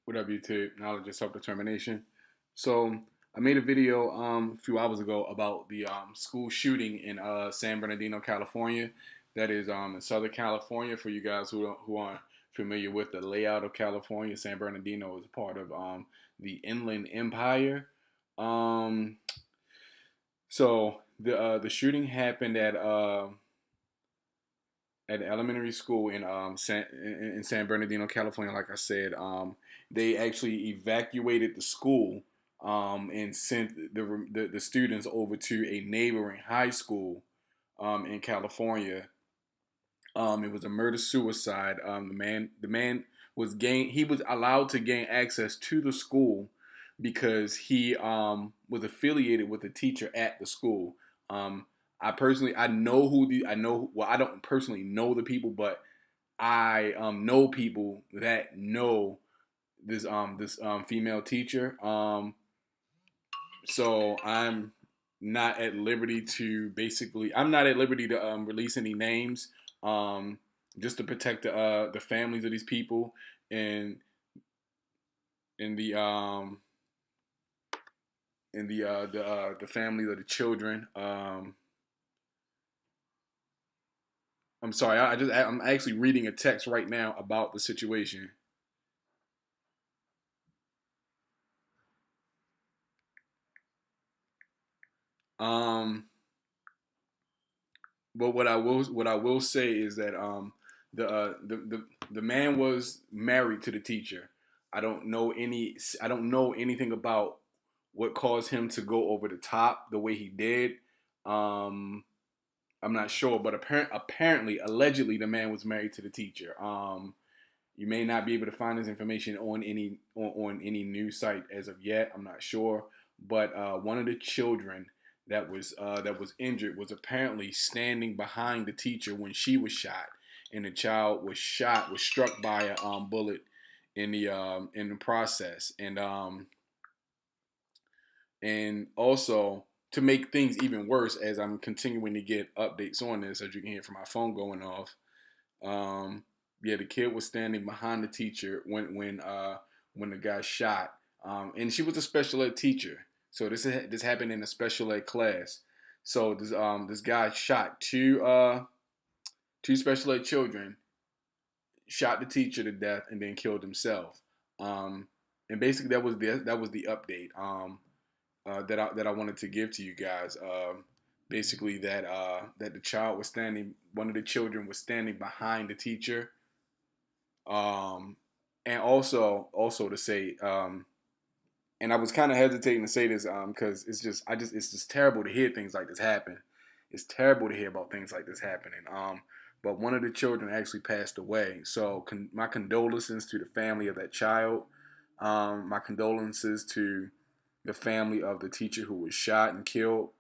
What up, YouTube? Knowledge of self-determination. So I made a video a few hours ago about the school shooting in San Bernardino, California. That is in Southern California. For you guys who aren't familiar with the layout of California, San Bernardino is part of the Inland Empire. Um, so the shooting happened at an elementary school in San Bernardino, California. Like I said, they actually evacuated the school and sent the students over to a neighboring high school in California. It was a murder suicide. The man he was allowed to gain access to the school because he was affiliated with a teacher at the school. Um, I know well, I don't personally know the people, but I know people that know this female teacher. So I'm not at liberty to release any names, um, just to protect the families of these people and in the the families of the children. I'm sorry, I'm actually reading a text right now about the situation. Um, but what I will say is that the man was married to the teacher. I don't know anything about what caused him to go over the top the way he did. Um, I'm not sure, but apparently, allegedly, the man was married to the teacher. You may not be able to find this information on any news site as of yet. I'm not sure, but one of the children that was injured was apparently standing behind the teacher when she was shot, and the child was struck by a bullet in the process, and also to make things even worse, as I'm continuing to get updates on this, as you can hear from my phone going off. Um, yeah, the kid was standing behind the teacher when the guy shot, and she was a special ed teacher. So this happened in a special ed class. So this guy shot two special ed children, shot the teacher to death, and then killed himself. Um, and basically that was the update that I wanted to give to you guys. Basically that the child was standing, one of the children was standing behind the teacher, um, and also to say, and I was kind of hesitating to say this because it's just terrible to hear things like this happen. It's terrible to hear about things like this happening. But one of the children actually passed away. So my condolences to the family of that child. My condolences to the family of the teacher who was shot and killed.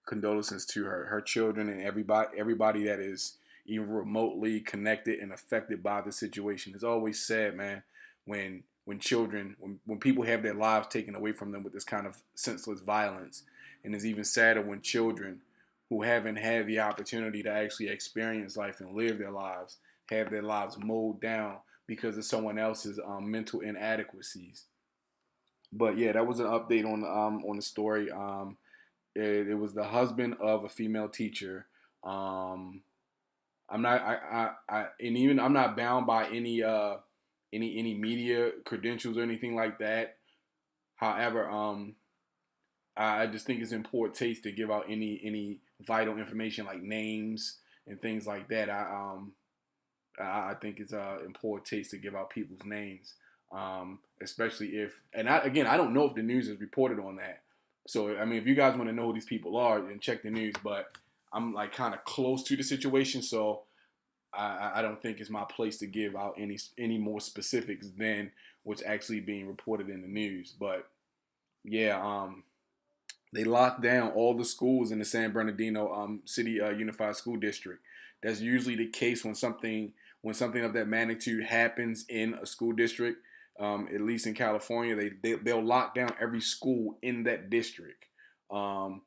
Condolences to her children and everybody that is even remotely connected and affected by the situation. It's always sad, man, when people have their lives taken away from them with this kind of senseless violence. And it's even sadder when children who haven't had the opportunity to actually experience life and live their lives have their lives mowed down because of someone else's mental inadequacies. But yeah, that was an update on the story. It was the husband of a female teacher. Um, I'm not and even I'm not bound by any media credentials or anything like that. However, I just think it's in poor taste to give out any vital information like names and things like that. I think it's in poor taste to give out people's names, especially if, and I don't know if the news has reported on that. So I mean, if you guys want to know who these people are, then check the news. But I'm like kind of close to the situation, so I don't think it's my place to give out any more specifics than what's actually being reported in the news. But yeah, they locked down all the schools in the San Bernardino City Unified School District. That's usually the case when something of that magnitude happens in a school district. At least in California, they'll lock down every school in that district, um,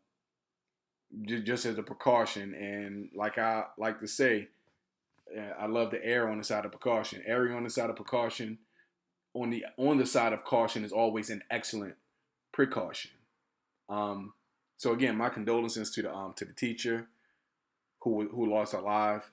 just as a precaution. And like I like to say, I love to err on the side of precaution. Erring on the side of precaution on the side of caution is always an excellent precaution. So again, my condolences to the teacher who lost her life,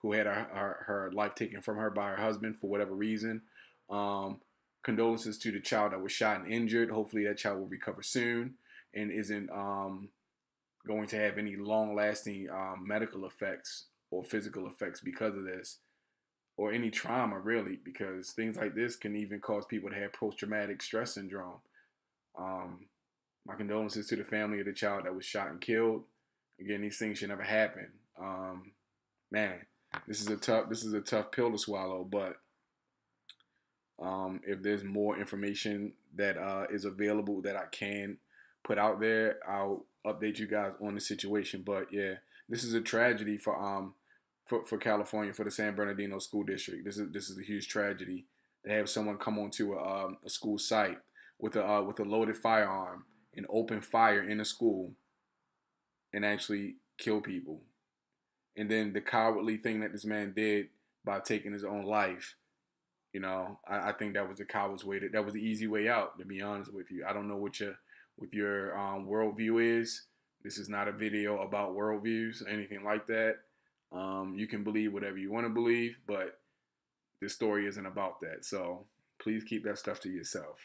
who had her life taken from her by her husband for whatever reason. Um, Condolences to the child that was shot and injured. Hopefully, that child will recover soon and isn't going to have any long lasting medical effects or physical effects because of this, or any trauma really, because things like this can even cause people to have post traumatic stress syndrome. Um, my condolences to the family of the child that was shot and killed. Again, these things should never happen. Man, this is a tough pill to swallow. But if there's more information that is available that I can put out there, I'll update you guys on the situation. But yeah, this is a tragedy for California, for the San Bernardino School District. This is a huge tragedy to have someone come onto a school site with a loaded firearm and open fire in a school and actually kill people. And then the cowardly thing that this man did by taking his own life, I think that was the coward's way. That was the easy way out. To be honest with you, I don't know what your worldview is. This is not a video about worldviews or anything like that. You can believe whatever you want to believe, but this story isn't about that. So please keep that stuff to yourself.